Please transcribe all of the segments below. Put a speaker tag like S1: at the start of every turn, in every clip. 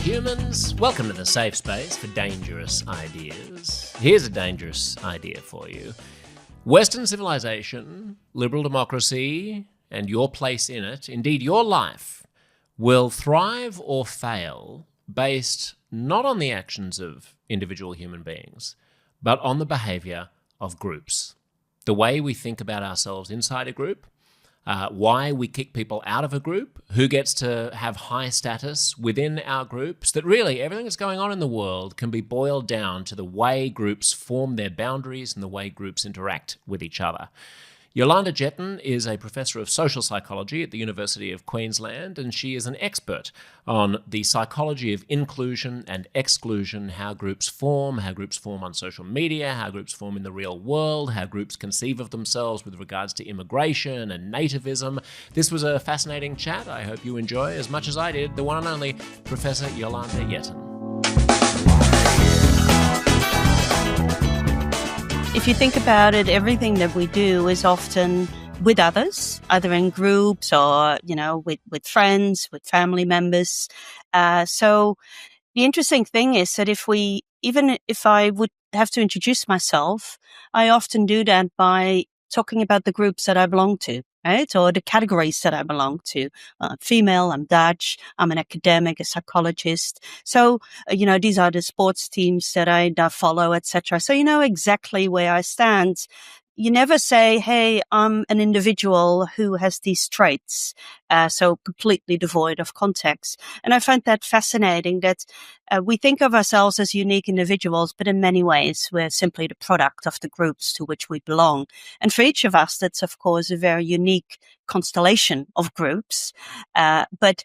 S1: humans. Welcome to the safe space for dangerous ideas. Here's a dangerous idea for you. Western civilization, liberal democracy, and your place in it, indeed your life, will thrive or fail based not on the actions of individual human beings, but on the behavior of groups. The way we think about ourselves inside a group, why we kick people out of a group, who gets to have high status within our groups, that really everything that's going on in the world can be boiled down to the way groups form their boundaries and the way groups interact with each other. Jolanda Jetten is a professor of social psychology at the University of Queensland, and she is an expert on the psychology of inclusion and exclusion, how groups form on social media, how groups form in the real world, how groups conceive of themselves with regards to immigration and nativism. This was a fascinating chat. I hope you enjoy as much as I did. The one and only Professor Jolanda Jetten.
S2: If you think about it, everything that we do is often with others, either in groups or, with friends, with family members. So the interesting thing is that even if I would have to introduce myself, I often do that by talking about the groups that I belong to, right? Or the categories that I belong to. I'm female, I'm Dutch, I'm an academic, a psychologist. So, these are the sports teams that I follow, etc. So you know exactly where I stand. You never say, hey, I'm an individual who has these traits, so completely devoid of context. And I find that fascinating that we think of ourselves as unique individuals, but in many ways, we're simply the product of the groups to which we belong. And for each of us, that's, of course, a very unique constellation of groups. But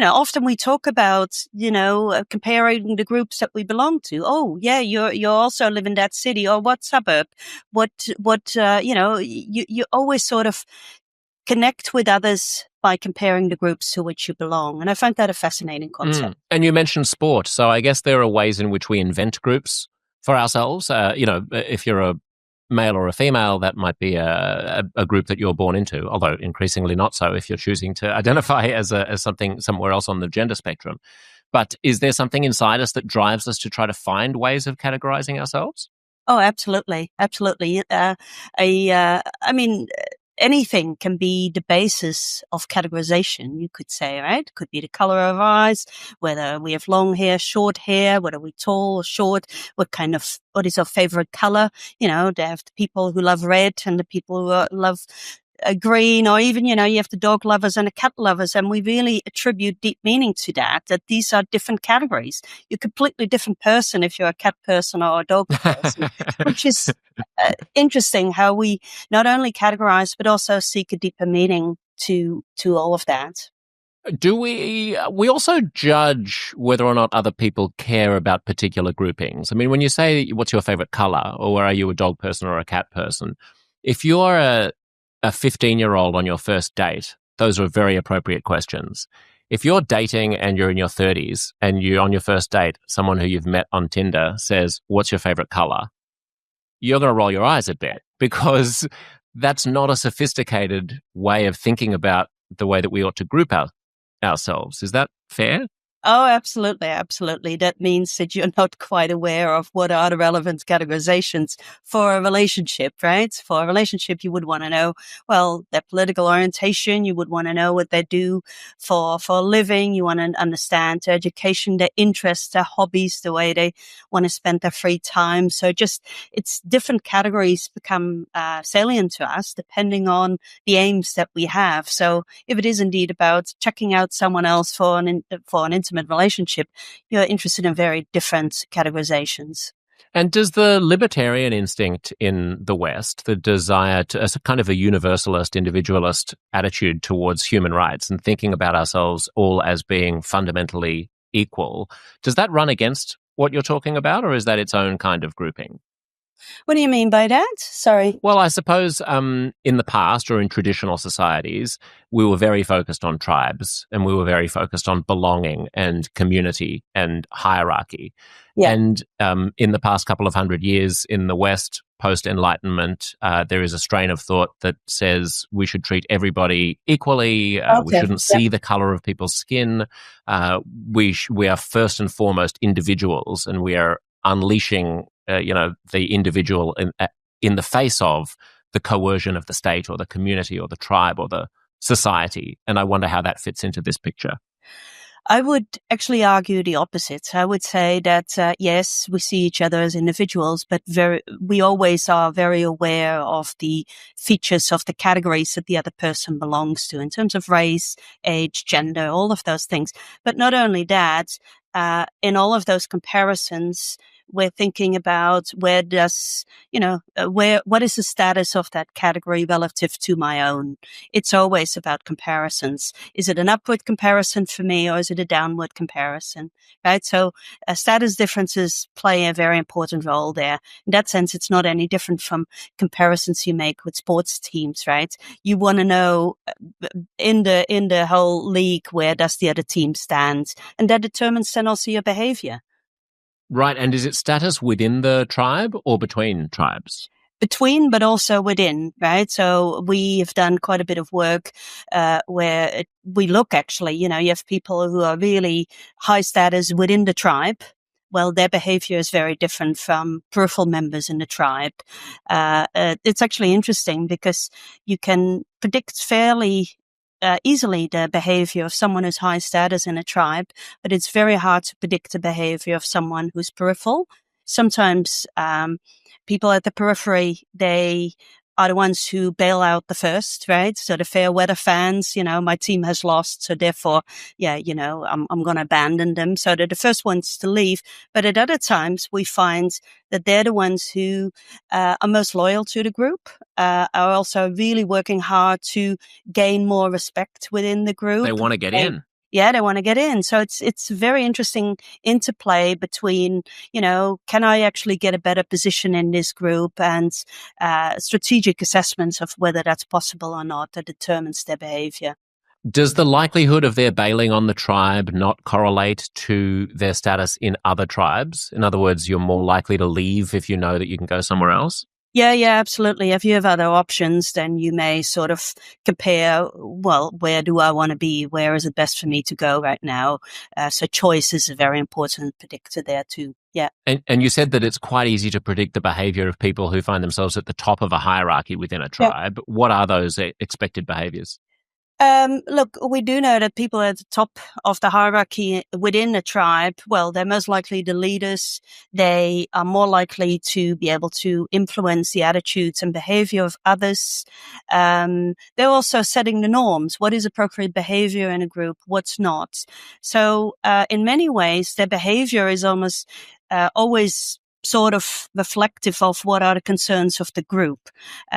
S2: often we talk about, comparing the groups that we belong to. Oh, yeah, you also live in that city or what suburb? You always sort of connect with others by comparing the groups to which you belong. And I find that a fascinating concept.
S1: And you mentioned sport. So I guess there are ways in which we invent groups for ourselves. If you're a male or a female, that might be a group that you're born into, although increasingly not so if you're choosing to identify as something somewhere else on the gender spectrum. But is there something inside us that drives us to try to find ways of categorizing ourselves?
S2: Oh, absolutely. Absolutely. Anything can be the basis of categorization, you could say, right? It could be the color of our eyes, whether we have long hair, short hair, whether we're tall or short, what is our favorite color? They have the people who love red and the people who love green, or even, you have the dog lovers and the cat lovers. And we really attribute deep meaning to that these are different categories. You're a completely different person if you're a cat person or a dog person, which is interesting how we not only categorize, but also seek a deeper meaning to all of that.
S1: Do we also judge whether or not other people care about particular groupings? I mean, when you say, what's your favorite color, or are you a dog person or a cat person? If you're a 15-year-old on your first date, those are very appropriate questions. If you're dating and you're in your 30s and you're on your first date, someone who you've met on Tinder says, what's your favorite color? You're going to roll your eyes a bit, because that's not a sophisticated way of thinking about the way that we ought to group ourselves. Is that fair?
S2: Oh, absolutely. Absolutely. That means that you're not quite aware of what are the relevant categorizations for a relationship, right? For a relationship, you would want to know, well, their political orientation. You would want to know what they do for a living. You want to understand their education, their interests, their hobbies, the way they want to spend their free time. So it's different categories become salient to us depending on the aims that we have. So if it is indeed about checking out someone else for an intimate relationship, you're interested in very different categorizations.
S1: And does the libertarian instinct in the West, the desire to, as a kind of a universalist, individualist attitude towards human rights and thinking about ourselves all as being fundamentally equal, does that run against what you're talking about, or is that its own kind of grouping?
S2: What do you mean by that? Sorry.
S1: Well, I suppose in the past or in traditional societies, we were very focused on tribes and we were very focused on belonging and community and hierarchy.
S2: Yeah.
S1: And in the past couple of 100 years in the West, post-Enlightenment, there is a strain of thought that says we should treat everybody equally. We
S2: Okay.
S1: shouldn't see the color of people's skin. We are first and foremost individuals, and we are unleashing, the individual in the face of the coercion of the state or the community or the tribe or the society. And I wonder how that fits into this picture.
S2: I would actually argue the opposite. I would say that, yes, we see each other as individuals, but we always are very aware of the features of the categories that the other person belongs to in terms of race, age, gender, all of those things. But not only that, in all of those comparisons, we're thinking about what is the status of that category relative to my own. It's always about comparisons. Is it an upward comparison for me or is it a downward comparison? Right. So status differences play a very important role there. In that sense, it's not any different from comparisons you make with sports teams, right? You want to know in the whole league, where does the other team stand? And that determines then also your behavior.
S1: Right. And is it status within the tribe or between tribes?
S2: Between, but also within, right? So we have done quite a bit of work where we look actually, you have people who are really high status within the tribe. Well, their behavior is very different from peripheral members in the tribe. It's actually interesting because you can predict fairly easily the behavior of someone who's high status in a tribe, but it's very hard to predict the behavior of someone who's peripheral. Sometimes people at the periphery, they are the ones who bail out the first, right? So the fair weather fans, my team has lost, so therefore, I'm going to abandon them. So they're the first ones to leave. But at other times, we find that they're the ones who are most loyal to the group, are also really working hard to gain more respect within the group.
S1: They want to get in.
S2: Yeah, they want to get in. So it's very interesting interplay between, can I actually get a better position in this group, and strategic assessments of whether that's possible or not that determines their behavior.
S1: Does the likelihood of their bailing on the tribe not correlate to their status in other tribes? In other words, you're more likely to leave if you know that you can go somewhere else?
S2: Yeah, absolutely. If you have other options, then you may sort of compare, well, where do I want to be? Where is it best for me to go right now? So choice is a very important predictor there too. Yeah.
S1: And you said that it's quite easy to predict the behavior of people who find themselves at the top of a hierarchy within a tribe. Yeah. What are those expected behaviors?
S2: Look, we do know that people at the top of the hierarchy within a tribe, well, they're most likely the leaders. They are more likely to be able to influence the attitudes and behavior of others. They're also setting the norms. What is appropriate behavior in a group? What's not? So, in many ways, their behavior is almost always sort of reflective of what are the concerns of the group.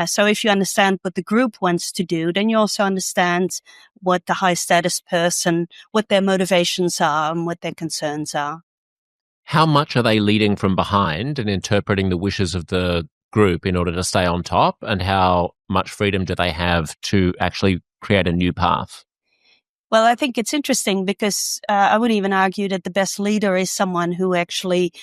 S2: So if you understand what the group wants to do, then you also understand what the high status person, what their motivations are and what their concerns are.
S1: How much are they leading from behind and interpreting the wishes of the group in order to stay on top? And how much freedom do they have to actually create a new path?
S2: Well, I think it's interesting because I would even argue that the best leader is someone who actually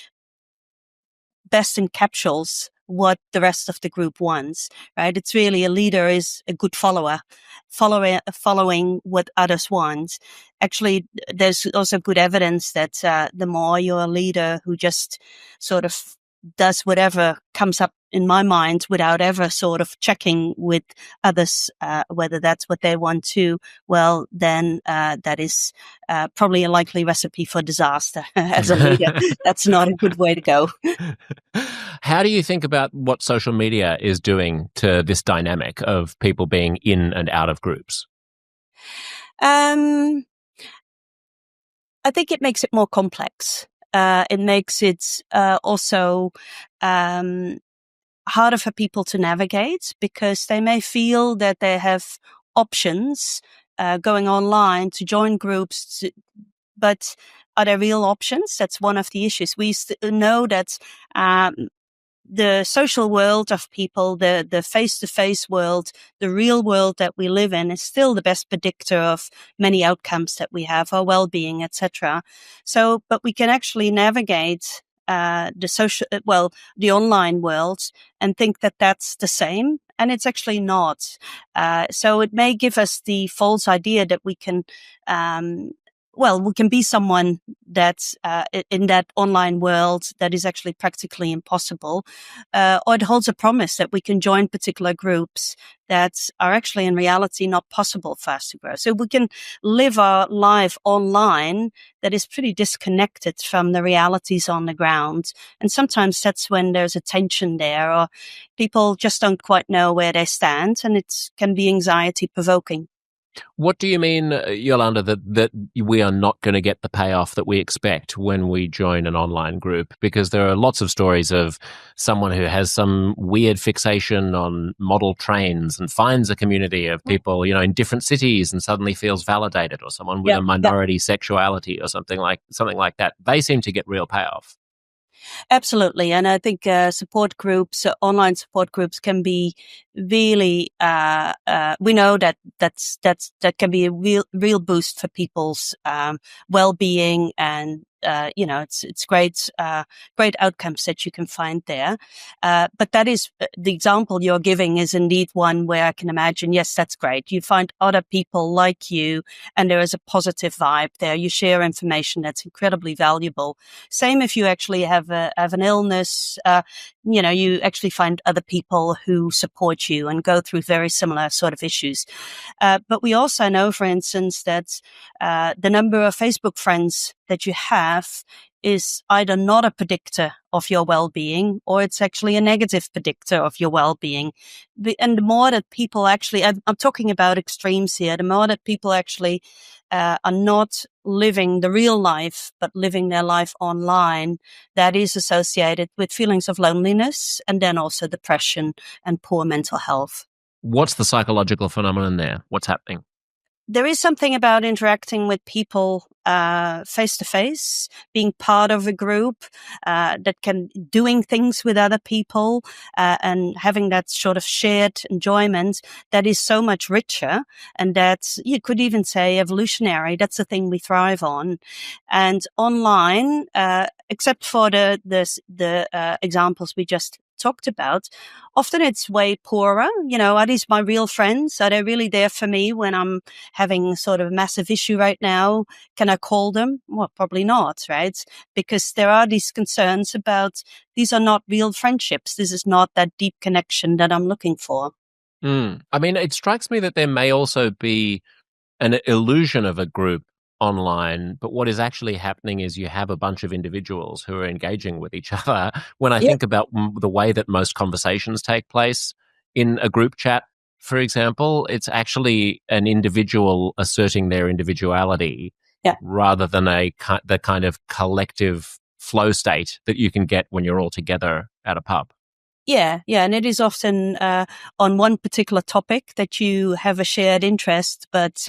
S2: best encapsulates what the rest of the group wants, right? It's really a leader is a good follower, following what others want. Actually, there's also good evidence that the more you're a leader who just sort of does whatever comes up in my mind without ever sort of checking with others whether that's what they want to, well, then that is probably a likely recipe for disaster as a leader. That's not a good way to go.
S1: How do you think about what social media is doing to this dynamic of people being in and out of groups?
S2: I think it makes it more complex. It makes it also harder for people to navigate because they may feel that they have options going online to join groups, but are there real options? That's one of the issues. We know that the social world of people, the face-to-face world, the real world that we live in is still the best predictor of many outcomes that we have, our well-being, etc. So, but we can actually navigate the online world and think that that's the same. And it's actually not. So it may give us the false idea that we can, we can be someone that's in that online world that is actually practically impossible. Or it holds a promise that we can join particular groups that are actually in reality not possible for us to grow. So we can live our life online that is pretty disconnected from the realities on the ground. And sometimes that's when there's a tension there, or people just don't quite know where they stand, and it can be anxiety provoking.
S1: What do you mean, Jolanda, that we are not going to get the payoff that we expect when we join an online group? Because there are lots of stories of someone who has some weird fixation on model trains and finds a community of people, in different cities and suddenly feels validated, or someone with a minority sexuality or something like that. They seem to get real payoff.
S2: Absolutely. And I think support groups, online support groups can be really, we know that can be a real boost for people's well-being, and it's great outcomes that you can find there. But that is the example you're giving is indeed one where I can imagine, yes, that's great. You find other people like you, and there is a positive vibe there. You share information that's incredibly valuable. Same if you actually have an illness, you actually find other people who support you and go through very similar sort of issues. But we also know, for instance, that the number of Facebook friends that you have is either not a predictor of your well-being, or it's actually a negative predictor of your well-being. And the more that people actually, I'm talking about extremes here, the more that people actually are not living the real life, but living their life online, that is associated with feelings of loneliness and then also depression and poor mental health.
S1: What's the psychological phenomenon there? What's happening?
S2: There is something about interacting with people face to face, being part of a group doing things with other people, and having that sort of shared enjoyment that is so much richer, and that you could even say evolutionary. That's the thing we thrive on. And online, except for the examples we just talked about, often it's way poorer. Are these my real friends? Are they really there for me when I'm having sort of a massive issue right now? Can I call them? Well, probably not, right? Because there are these concerns about these are not real friendships. This is not that deep connection that I'm looking for.
S1: I mean, it strikes me that there may also be an illusion of a group online, but what is actually happening is you have a bunch of individuals who are engaging with each other. When I think about the way that most conversations take place in a group chat, for example, it's actually an individual asserting their individuality rather than the kind of collective flow state that you can get when you're all together at a pub.
S2: Yeah. And it is often on one particular topic that you have a shared interest, but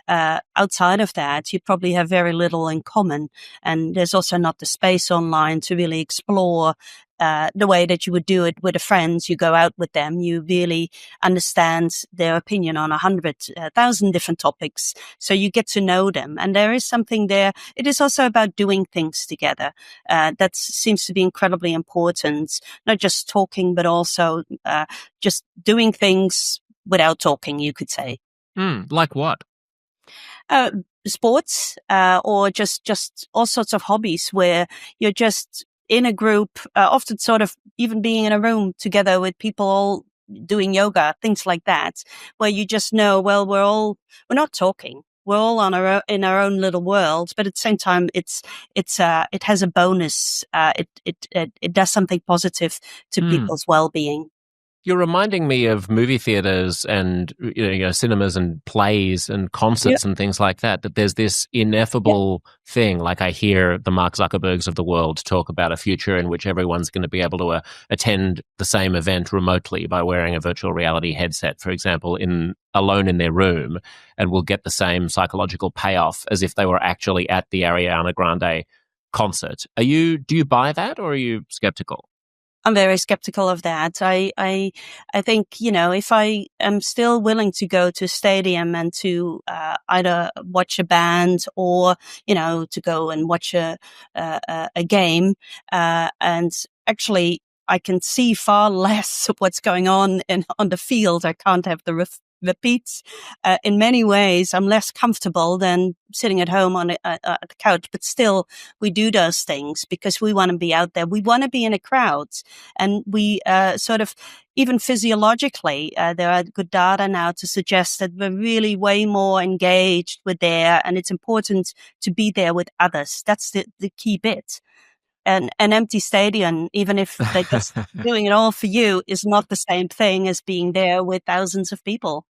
S2: outside of that, you probably have very little in common. And there's also not the space online to really explore the way that you would do it with a friend. You go out with them, you really understand their opinion on 100,000 different topics. So you get to know them. And there is something there. It is also about doing things together. That seems to be incredibly important, not just talking, but also just doing things without talking, you could say.
S1: Like what?
S2: Sports, or just all sorts of hobbies where you're just in a group, often sort of even being in a room together with people all doing yoga, things like that, where you just know, well, we're not talking. We're all in our own little world, but at the same time, it has a bonus. It does something positive to people's well-being.
S1: You're reminding me of movie theaters and cinemas and plays and concerts and things like that. That there's this ineffable thing. Like I hear the Mark Zuckerbergs of the world talk about a future in which everyone's going to be able to attend the same event remotely by wearing a virtual reality headset, for example, alone in their room, and will get the same psychological payoff as if they were actually at the Ariana Grande concert. Do you buy that, or are you skeptical?
S2: I'm very skeptical of that. I think, if I am still willing to go to a stadium and to either watch a band or, to go and watch a game, and actually I can see far less of what's going on on the field. I can't have the repeats. In many ways, I'm less comfortable than sitting at home on the couch. But still, we do those things because we want to be out there. We want to be in a crowd, and we sort of, even physiologically, there are good data now to suggest that we're really way more engaged with there, and it's important to be there with others. That's the key bit. And an empty stadium, even if they're just doing it all for you, is not the same thing as being there with thousands of people.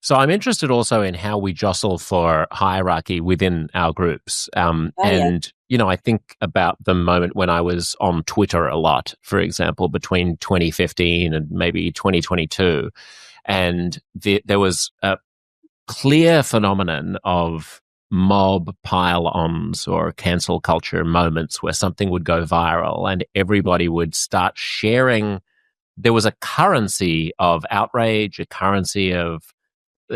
S1: So I'm interested also in how we jostle for hierarchy within our groups. I think about the moment when I was on Twitter a lot, for example, between 2015 and maybe 2022. And there was a clear phenomenon of mob pile-ons or cancel culture moments where something would go viral and everybody would start sharing. There was a currency of outrage, a currency of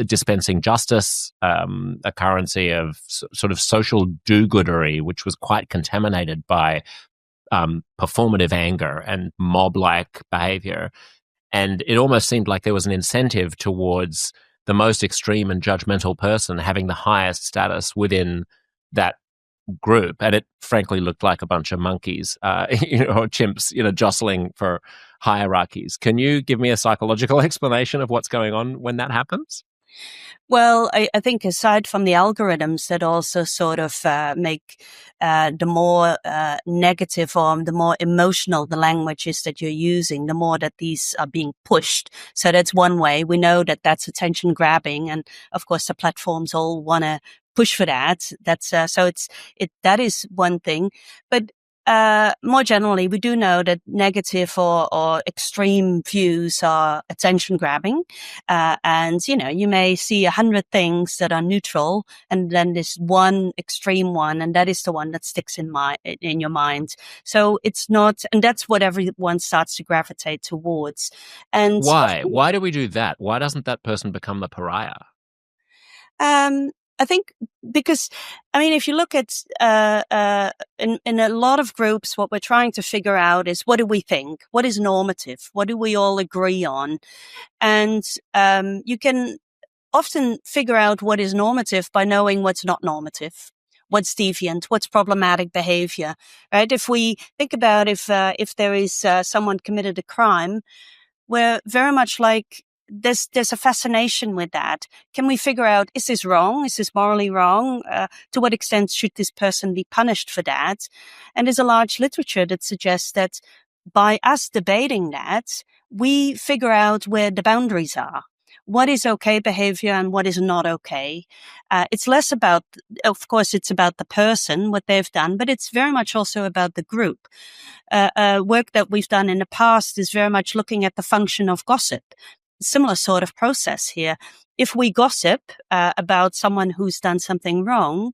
S1: dispensing justice, a currency of sort of social do-goodery, which was quite contaminated by performative anger and mob-like behavior. And it almost seemed like there was an incentive towards the most extreme and judgmental person having the highest status within that group. And it frankly looked like a bunch of monkeys, or chimps, jostling for hierarchies. Can you give me a psychological explanation of what's going on when that happens?
S2: Well, I think aside from the algorithms that also sort of make the more negative or the more emotional the language is that you're using, the more that these are being pushed. So that's one way. We know that that's attention grabbing, and of course the platforms all want to push for that. That's that is one thing, but more generally, we do know that negative or extreme views are attention grabbing. And, you may see 100 things that are neutral and then this one extreme one, and that is the one that sticks in your mind. So it's not, and that's what everyone starts to gravitate towards. And
S1: why? Why do we do that? Why doesn't that person become the pariah?
S2: I think because, if you look at in a lot of groups, what we're trying to figure out is, what do we think? What is normative? What do we all agree on? And you can often figure out what is normative by knowing what's not normative, what's deviant, what's problematic behavior, right? If we think about if there is someone committed a crime, we're very much like, there's a fascination with that. Can we figure out, is this wrong? Is this morally wrong? To what extent should this person be punished for that? And there's a large literature that suggests that by us debating that, we figure out where the boundaries are. What is okay behavior and what is not okay? It's less about, of course, it's about the person, what they've done, but it's very much also about the group. Work that we've done in the past is very much looking at the function of gossip. Similar sort of process here. If we gossip about someone who's done something wrong,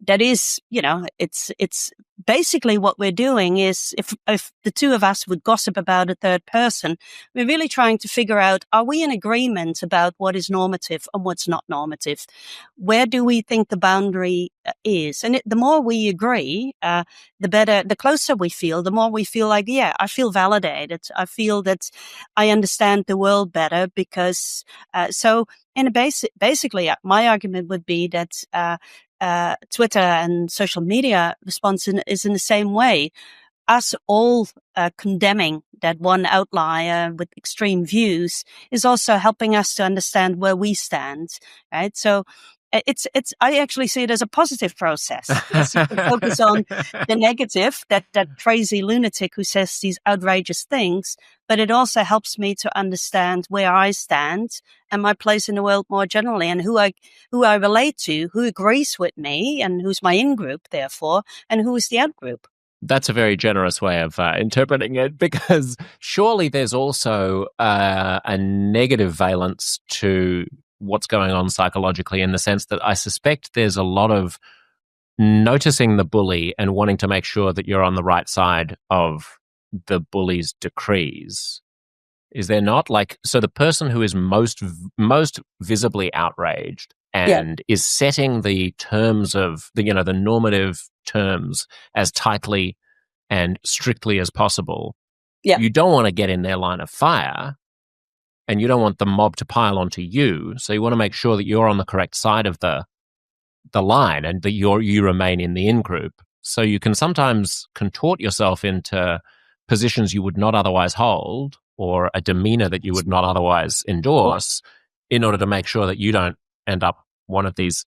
S2: that is, it's basically what we're doing is, if the two of us would gossip about a third person, we're really trying to figure out, are we in agreement about what is normative and what's not normative? Where do we think the boundary is? And the more we agree, the better, the closer we feel, the more we feel like, yeah, I feel validated. I feel that I understand the world better because, basically, my argument would be that, Twitter and social media response is in the same way. Us all condemning that one outlier with extreme views is also helping us to understand where we stand, right? So I actually see it as a positive process. Yes, you can focus on the negative, that crazy lunatic who says these outrageous things, but it also helps me to understand where I stand and my place in the world more generally, and who I relate to, who agrees with me, and who's my in-group, therefore, and who is the out-group.
S1: That's a very generous way of interpreting it, because surely there's also a negative valence to what's going on psychologically, in the sense that I suspect there's a lot of noticing the bully and wanting to make sure that you're on the right side of the bully's decrees. Is there not? Like, so the person who is most visibly outraged and is setting the terms of the normative terms as tightly and strictly as possible. You don't want to get in their line of fire, and you don't want the mob to pile onto you. So you want to make sure that you're on the correct side of the line, and that you remain in the in-group. So you can sometimes contort yourself into positions you would not otherwise hold, or a demeanor that you would not otherwise endorse, in order to make sure that you don't end up one of these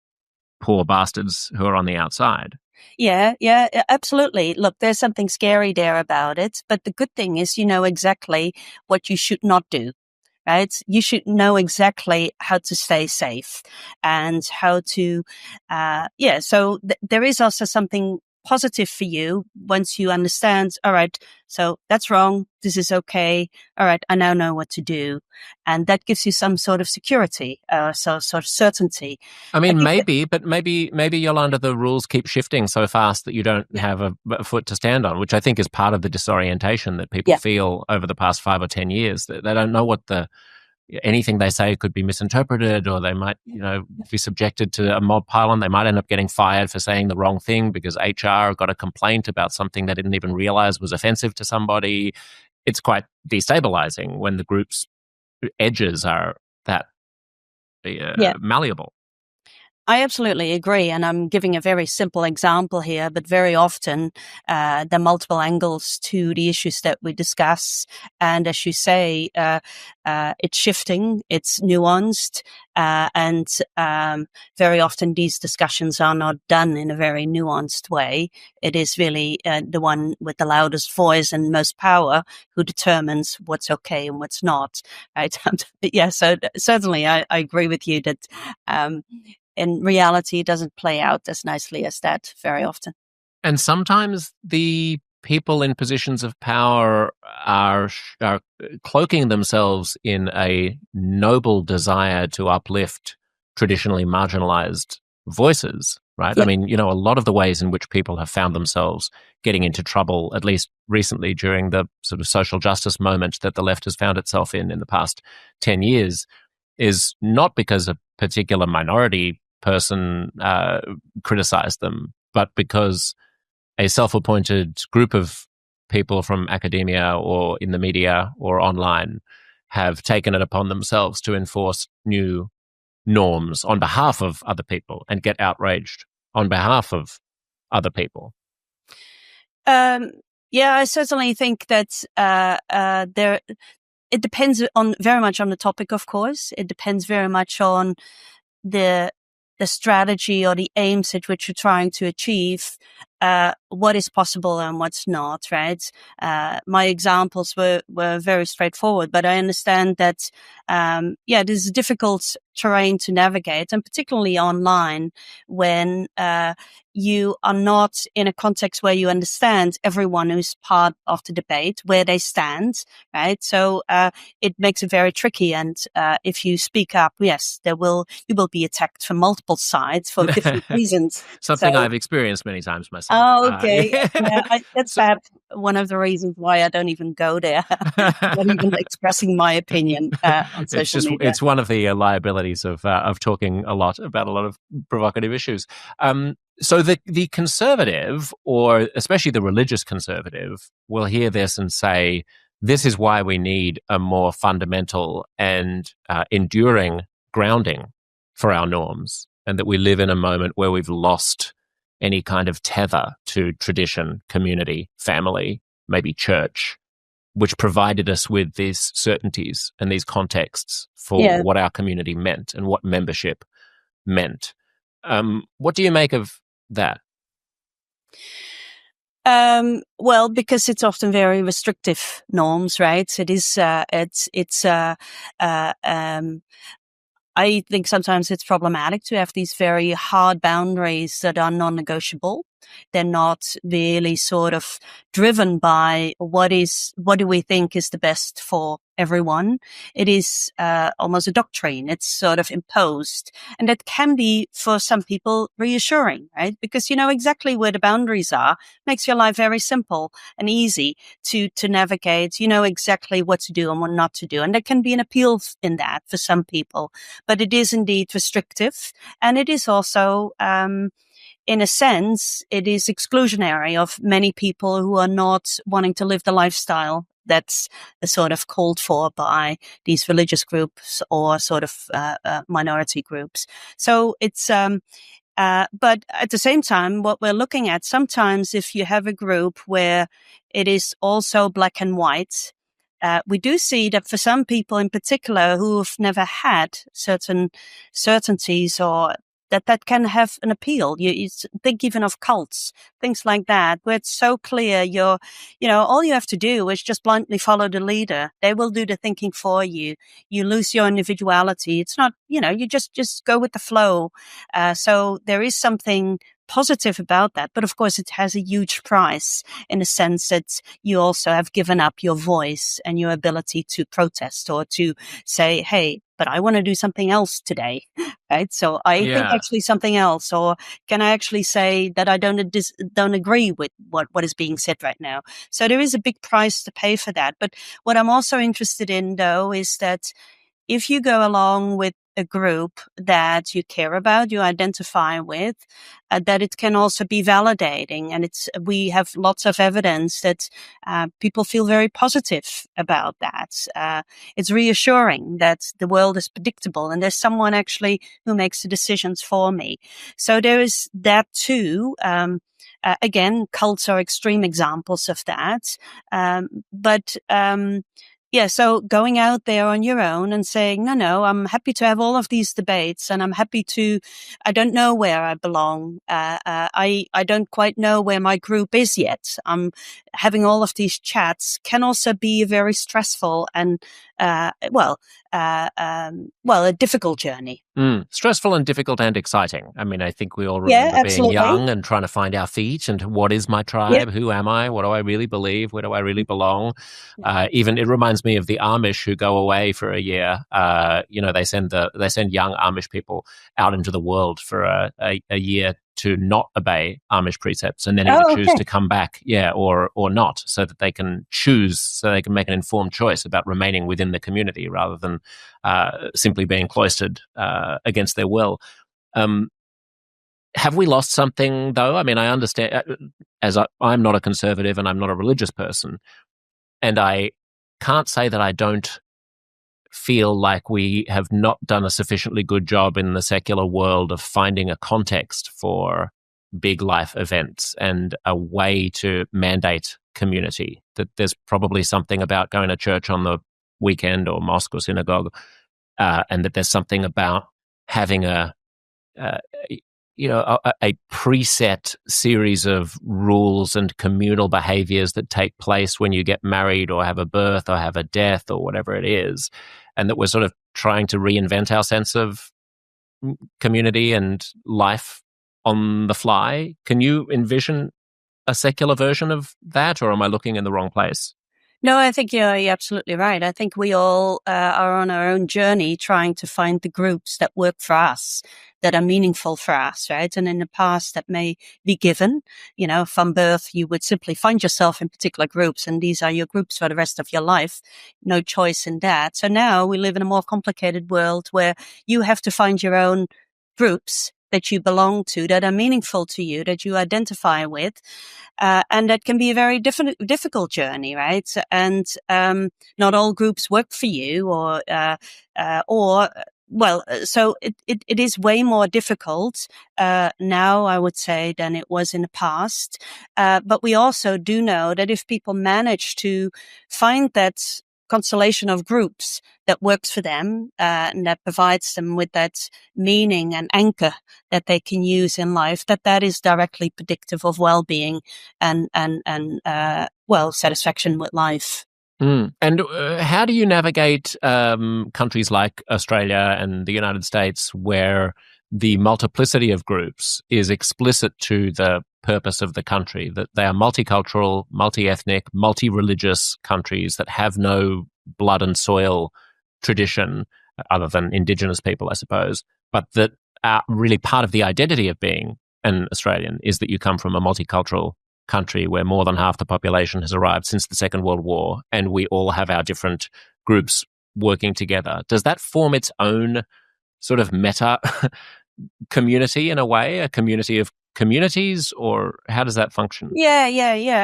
S1: poor bastards who are on the outside.
S2: Yeah, absolutely. Look, there's something scary there about it, but the good thing is you know exactly what you should not do. Right? You should know exactly how to stay safe and how to, so there is also something positive for you once you understand, all right, so that's wrong. This is okay. All right. I now know what to do. And that gives you some sort of security, sort of certainty.
S1: I mean, maybe Jolanda, the rules keep shifting so fast that you don't have a foot to stand on, which I think is part of the disorientation that people feel over the past 5 or 10 years. They don't know what anything they say could be misinterpreted, or they might, be subjected to a mob pile-on. They might end up getting fired for saying the wrong thing because HR got a complaint about something they didn't even realize was offensive to somebody. It's quite destabilizing when the group's edges are that malleable.
S2: I absolutely agree. And I'm giving a very simple example here, but very often there are multiple angles to the issues that we discuss. And as you say, it's shifting, it's nuanced, and very often these discussions are not done in a very nuanced way. It is really the one with the loudest voice and most power who determines what's okay and what's not. Right? So certainly I agree with you that in reality, it doesn't play out as nicely as that very often.
S1: And sometimes the people in positions of power are cloaking themselves in a noble desire to uplift traditionally marginalized voices, right? Yeah. I mean, a lot of the ways in which people have found themselves getting into trouble, at least recently during the sort of social justice moment that the left has found itself in the past 10 years, is not because a particular minority person criticized them, but because a self-appointed group of people from academia or in the media or online have taken it upon themselves to enforce new norms on behalf of other people and get outraged on behalf of other people.
S2: I certainly think that it depends very much on the topic, of course. It depends very much on the strategy or the aims at which you're trying to achieve, what is possible and what's not, right? My examples were very straightforward, but I understand that, this is a difficult terrain to navigate, and particularly online when, you are not in a context where you understand everyone who's part of the debate, where they stand, right? So, it makes it very tricky. And, if you speak up, yes, you will be attacked from multiple sides for different reasons.
S1: Something I've experienced many times myself.
S2: Oh, okay. That's perhaps one of the reasons why I don't even go there. Not even expressing my opinion on social media.
S1: It's one of the liabilities of talking a lot about a lot of provocative issues. So the conservative, or especially the religious conservative, will hear this and say, this is why we need a more fundamental and enduring grounding for our norms, and that we live in a moment where we've lost any kind of tether to tradition, community, family, maybe church, which provided us with these certainties and these contexts for what our community meant and what membership meant. What do you make of that?
S2: Well, because it's often very restrictive norms, right? It is, I think sometimes it's problematic to have these very hard boundaries that are non-negotiable. They're not really sort of driven by what do we think is the best for everyone. It is almost a doctrine. It's sort of imposed. And that can be, for some people, reassuring, right? Because you know exactly where the boundaries are. Makes your life very simple and easy to navigate. You know exactly what to do and what not to do. And there can be an appeal in that for some people. But it is indeed restrictive. And it is also, in a sense, it is exclusionary of many people who are not wanting to live the lifestyle that's sort of called for by these religious groups or sort of minority groups. So it's, but at the same time, what we're looking at, sometimes if you have a group where it is also black and white, we do see that for some people in particular who've never had certain certainties or that can have an appeal. You think even of cults, things like that, where it's so clear all you have to do is just blindly follow the leader. They will do the thinking for you. You lose your individuality. It's not, you just go with the flow. So there is something positive about that. But of course, it has a huge price in the sense that you also have given up your voice and your ability to protest or to say, hey, but I want to do something else today, right? So I think actually something else, or can I actually say that I don't agree with what is being said right now? So there is a big price to pay for that. But what I'm also interested in, though, is that if you go along with a group that you care about, you identify with, that it can also be validating. And we have lots of evidence that people feel very positive about that. It's reassuring that the world is predictable and there's someone actually who makes the decisions for me. So there is that too. Again, cults are extreme examples of that. So going out there on your own and saying, no, I'm happy to have all of these debates and I'm happy I don't know where I belong. I don't quite know where my group is yet. I'm having all of these chats can also be a very stressful and, a difficult journey.
S1: Stressful and difficult and exciting. I mean, I think we all remember being young and trying to find our feet and what is my tribe? Who am I? What do I really believe? Where do I really belong? Even it reminds me of the Amish who go away for a year. They send young Amish people out into the world for a year to not obey Amish precepts and then either choose to come back, or not, so that they can choose, so they can make an informed choice about remaining within the community rather than simply being cloistered against their will. Have we lost something, though? I mean, I understand, as I'm not a conservative and I'm not a religious person, and I can't say that I don't feel like we have not done a sufficiently good job in the secular world of finding a context for big life events and a way to mandate community. That there's probably something about going to church on the weekend or mosque or synagogue, and that there's something about having a preset series of rules and communal behaviors that take place when you get married or have a birth or have a death or whatever it is, and that we're sort of trying to reinvent our sense of community and life on the fly. Can you envision a secular version of that, or am I looking in the wrong place?
S2: No, I think you're absolutely right. I think we all are on our own journey trying to find the groups that work for us, that are meaningful for us, right? And in the past, that may be given. From birth, you would simply find yourself in particular groups, and these are your groups for the rest of your life. No choice in that. So now we live in a more complicated world where you have to find your own groups that you belong to, that are meaningful to you, that you identify with. And that can be a very difficult journey, right? And not all groups work for you, so it is way more difficult now, I would say, than it was in the past. But we also do know that if people manage to find that constellation of groups that works for them, and that provides them with that meaning and anchor that they can use in life, that is directly predictive of well-being and satisfaction with life.
S1: And how do you navigate countries like Australia and the United States, where the multiplicity of groups is explicit to the purpose of the country, that they are multicultural, multi-ethnic, multi-religious countries that have no blood and soil tradition other than Indigenous people, I suppose, but that are really part of the identity of being an Australian is that you come from a multicultural country where more than half the population has arrived since the Second World War, and we all have our different groups working together. Does that form its own sort of meta community in a way, a community of communities, or how does that function?
S2: Yeah.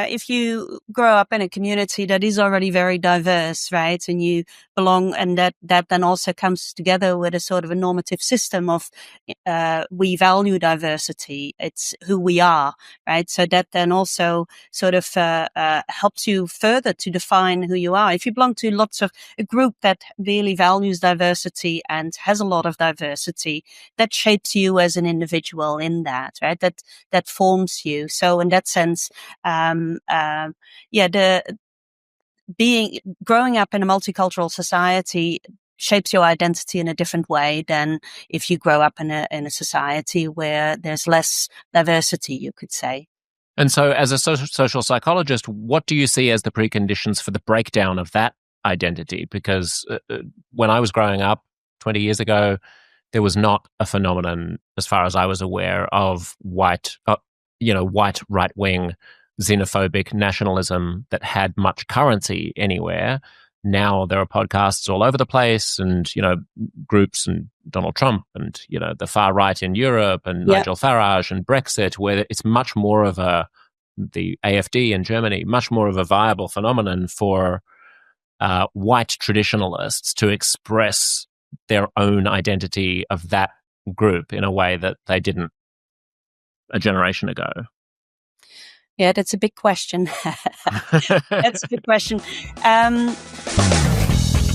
S2: If you grow up in a community that is already very diverse, right, and you belong, and that then also comes together with a sort of a normative system of we value diversity. It's who we are, right? So that then also sort of helps you further to define who you are. If you belong to a group that really values diversity and has a lot of diversity, that shapes you as an individual in that, right? That forms you. So in that sense, growing up in a multicultural society shapes your identity in a different way than if you grow up in a society where there's less diversity, you could say.
S1: And so as a social psychologist, what do you see as the preconditions for the breakdown of that identity? Because when I was growing up 20 years ago, there was not a phenomenon, as far as I was aware, of white right-wing xenophobic nationalism that had much currency anywhere. Now there are podcasts all over the place, and groups, and Donald Trump, and the far right in Europe, and Nigel Farage, and Brexit, where it's much more of the AfD in Germany, much more of a viable phenomenon for white traditionalists to express their own identity of that group in a way that they didn't a generation ago.
S2: Yeah, that's a big question. That's a big question.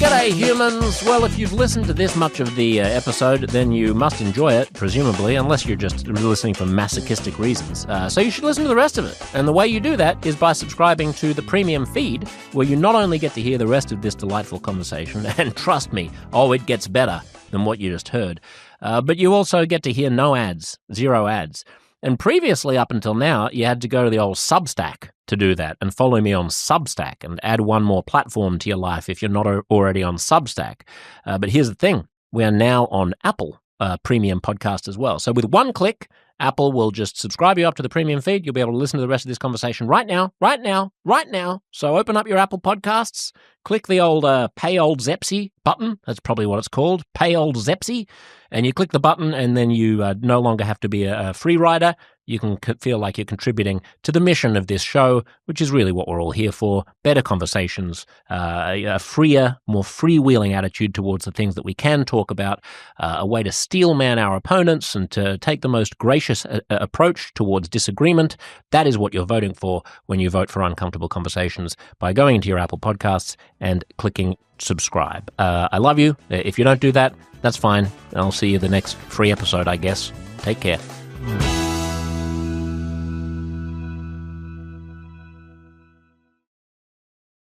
S1: G'day, humans. Well, if you've listened to this much of the episode, then you must enjoy it, presumably, unless you're just listening for masochistic reasons. So you should listen to the rest of it. And the way you do that is by subscribing to the premium feed, where you not only get to hear the rest of this delightful conversation, and trust me, it gets better than what you just heard, but you also get to hear no ads, 0 ads. And previously, up until now, you had to go to the old Substack to do that, and follow me on Substack and add one more platform to your life if you're not already on Substack. But here's the thing. We are now on Apple Premium Podcast as well. So with one click, Apple will just subscribe you up to the premium feed. You'll be able to listen to the rest of this conversation right now. So open up your Apple Podcasts, click the old Pay Old Zepsy button. That's probably what it's called, Pay Old Zepsy. And you click the button, and then you no longer have to be a free rider. You can feel like you're contributing to the mission of this show, which is really what we're all here for: better conversations, a freer, more freewheeling attitude towards the things that we can talk about, a way to steelman our opponents and to take the most gracious approach towards disagreement. That is what you're voting for when you vote for Uncomfortable Conversations, by going into your Apple Podcasts and clicking subscribe. I love you. If you don't do that, that's fine. I'll see you the next free episode, I guess. Take care.